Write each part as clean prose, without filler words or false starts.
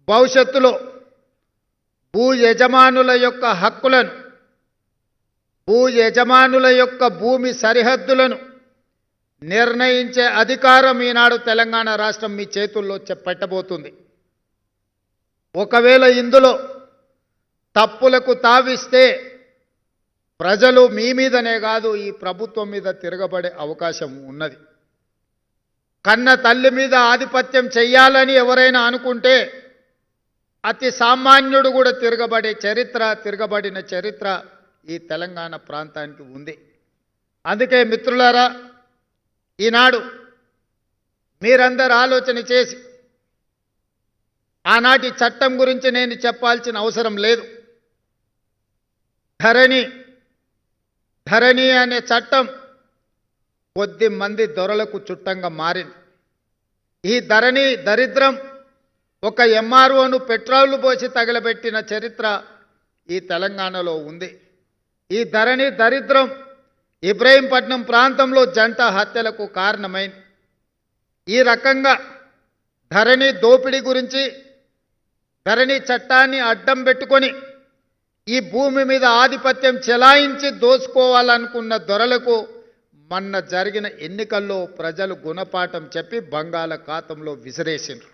భవిష్యత్తులో భూ యజమానుల యొక్క హక్కులను, భూ యజమానుల యొక్క భూమి సరిహద్దులను నిర్ణయించే అధికారం ఈనాడు తెలంగాణ రాష్ట్రం మీ చేతుల్లో పెట్టబోతుంది. ఒకవేళ ఇందులో తప్పులకు తావిస్తే ప్రజలు మీ మీదనే కాదు ఈ ప్రభుత్వం మీద తిరగబడే అవకాశం ఉన్నది. కన్న తల్లి మీద ఆధిపత్యం చెయ్యాలని ఎవరైనా అనుకుంటే అతి సామాన్యుడు కూడా తిరగబడిన చరిత్ర ఈ తెలంగాణ ప్రాంతానికి ఉంది. అందుకే మిత్రులారా, ఈనాడు మీరందరూ ఆలోచన చేసి, ఆనాటి చట్టం గురించి నేను చెప్పాల్సిన అవసరం లేదు. ధరణి అనే చట్టం కొద్ది మంది దొరలకు చుట్టంగా మారింది. ఈ ధరణి దరిద్రం ఒక ఎంఆర్ఓను పెట్రోల్ పోసి తగలబెట్టిన చరిత్ర ఈ తెలంగాణలో ఉంది. ఈ ధరణి దరిద్రం ఇబ్రహీంపట్నం ప్రాంతంలో జంట హత్యలకు కారణమైంది. ఈ రకంగా ధరణి దోపిడీ గురించి, ధరణి చట్టాన్ని అడ్డం పెట్టుకొని ఈ భూమి మీద ఆధిపత్యం చెలాయించి దోసుకోవాలనుకున్న దొరలకు మొన్న జరిగిన ఎన్నికల్లో ప్రజలు గుణపాఠం చెప్పి బంగాళాఖాతంలో విసిరేసిండ్రు.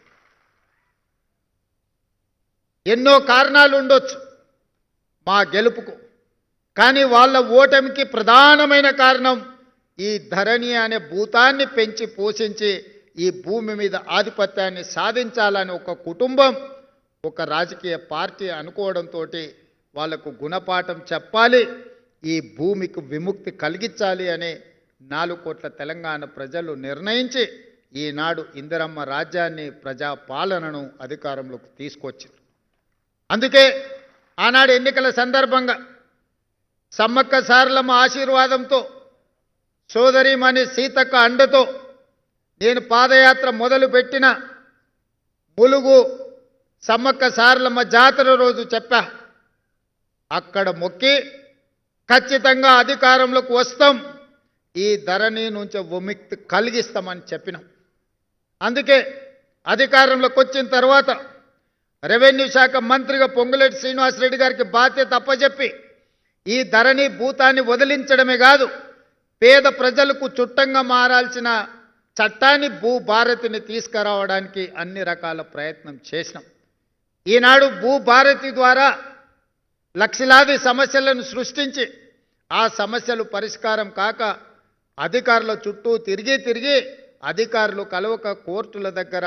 ఎన్నో కారణాలు ఉండొచ్చు మా గెలుపుకు, కానీ వాళ్ళ ఓటమికి ప్రధానమైన కారణం ఈ ధరణి అనే భూతాన్ని పెంచి పోషించి ఈ భూమి మీద ఆధిపత్యాన్ని సాధించాలని ఒక కుటుంబం, ఒక రాజకీయ పార్టీ అనుకోవడంతో వాళ్లకు గుణపాఠం చెప్పాలి, ఈ భూమికి విముక్తి కలిగించాలి అనే 4 కోట్ల తెలంగాణ ప్రజలు నిర్ణయించి ఈనాడు ఇందిరమ్మ రాజ్యాన్ని, ప్రజాపాలనను అధికారంలోకి తీసుకొచ్చారు. అందుకే ఆనాడు ఎన్నికల సందర్భంగా సమ్మక్క సారలమ్మ ఆశీర్వాదంతో, సోదరిమణి సీతక్క అండతో నేను పాదయాత్ర మొదలుపెట్టిన ములుగు సమ్మక్క సారలమ్మ జాతర రోజు చెప్పా, అక్కడ మొక్కి ఖచ్చితంగా అధికారంలోకి వస్తాం, ఈ ధరణి నుంచి విముక్తి కలిగిస్తామని చెప్పినాం. అందుకే అధికారంలోకి వచ్చిన తర్వాత రెవెన్యూ శాఖ మంత్రిగా పొంగులేటి శ్రీనివాసరెడ్డి గారికి బాధ్యత అప్పచెప్పి ఈ ధరణి భూతాన్ని వదిలించడమే కాదు, పేద ప్రజలకు చుట్టంగా మారాల్సిన చట్టాన్ని భూభారతిని తీసుకురావడానికి అన్ని రకాల ప్రయత్నం చేసినాం. ఈనాడు భూభారతి ద్వారా లక్షలాది సమస్యలను సృష్టించి ఆ సమస్యలు పరిష్కారం కాక అధికారుల చుట్టూ తిరిగి అధికారులు కలవక కోర్టుల దగ్గర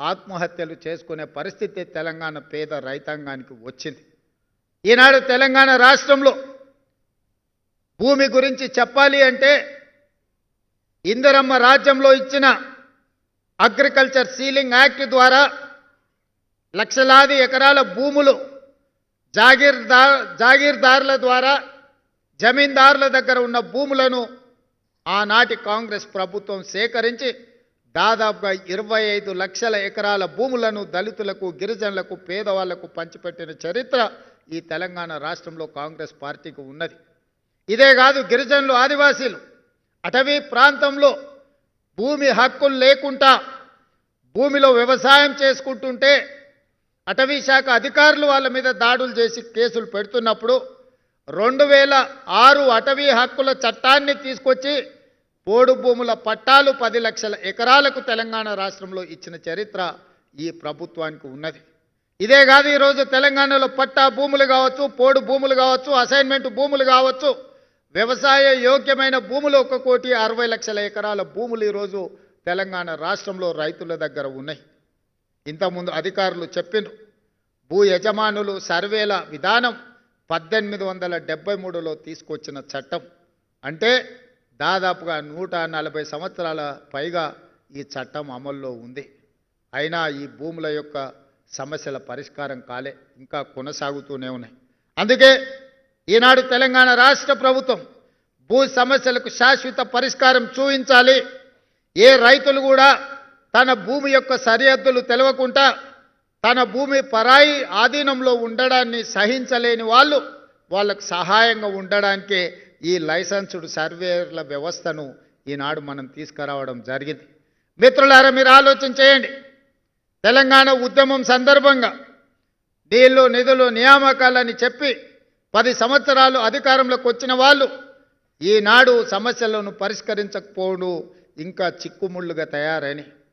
ఆత్మహత్యలు చేసుకునే పరిస్థితి తెలంగాణ పేద రైతాంగానికి వచ్చింది. ఈనాడు తెలంగాణ రాష్ట్రంలో భూమి గురించి చెప్పాలి అంటే ఇందిరమ్మ రాజ్యంలో ఇచ్చిన అగ్రికల్చర్ సీలింగ్ యాక్ట్ ద్వారా లక్షలాది ఎకరాల భూములు జాగీర్దారుల ద్వారా, జమీందారుల దగ్గర ఉన్న భూములను ఆనాటి కాంగ్రెస్ ప్రభుత్వం సేకరించి దాదాపుగా 25 లక్షల ఎకరాల భూములను దళితులకు, గిరిజనులకు, పేదవాళ్లకు పంచిపెట్టిన చరిత్ర ఈ తెలంగాణ రాష్ట్రంలో కాంగ్రెస్ పార్టీకి ఉన్నది. ఇదే కాదు, గిరిజనులు, ఆదివాసీలు అటవీ ప్రాంతంలో భూమి హక్కులు లేకుండా భూమిలో వ్యవసాయం చేసుకుంటుంటే అటవీ శాఖ అధికారులు వాళ్ళ మీద దాడులు చేసి కేసులు పెడుతున్నప్పుడు 2006 అటవీ హక్కుల చట్టాన్ని తీసుకొచ్చి పోడు భూముల పట్టాలు 10 లక్షల ఎకరాలకు తెలంగాణ రాష్ట్రంలో ఇచ్చిన చరిత్ర ఈ ప్రభుత్వానికి ఉన్నది. ఇదే కాదు, ఈరోజు తెలంగాణలో పట్టా భూములు కావచ్చు, పోడు భూములు కావచ్చు, అసైన్మెంట్ భూములు కావచ్చు, వ్యవసాయ యోగ్యమైన భూములు 1,60 లక్షల ఎకరాల భూములు ఈరోజు తెలంగాణ రాష్ట్రంలో రైతుల దగ్గర ఉన్నాయి. ఇంతకుముందు అధికారులు చెప్పినారు, భూ యజమానులు సర్వేల విధానం 1873లో తీసుకొచ్చిన చట్టం. అంటే దాదాపుగా 140 సంవత్సరాల పైగా ఈ చట్టం అమల్లో ఉంది. అయినా ఈ భూముల యొక్క సమస్యల పరిష్కారం కాలే, ఇంకా కొనసాగుతూనే ఉన్నాయి. అందుకే ఈనాడు తెలంగాణ రాష్ట్ర ప్రభుత్వం భూ సమస్యలకు శాశ్వత పరిష్కారం చూపించాలి. ఏ రైతులు కూడా తన భూమి యొక్క సరిహద్దులు తెలవకుండా తన భూమి పరాయి ఆధీనంలో ఉండడాన్ని సహించలేని వాళ్ళకు సహాయంగా ఉండడానికే ఈ లైసెన్స్డ్ సర్వేయర్ల వ్యవస్థను ఈనాడు మనం తీసుకురావడం జరిగింది. మిత్రులారా, మీరు ఆలోచన చేయండి. తెలంగాణ ఉద్యమం సందర్భంగా నీళ్లు నిధులు నియామకాలని చెప్పి 10 సంవత్సరాలు అధికారంలోకి వచ్చిన వాళ్ళు ఈనాడు సమస్యలను పరిష్కరించకపోవడం ఇంకా చిక్కుముళ్ళుగా తయారని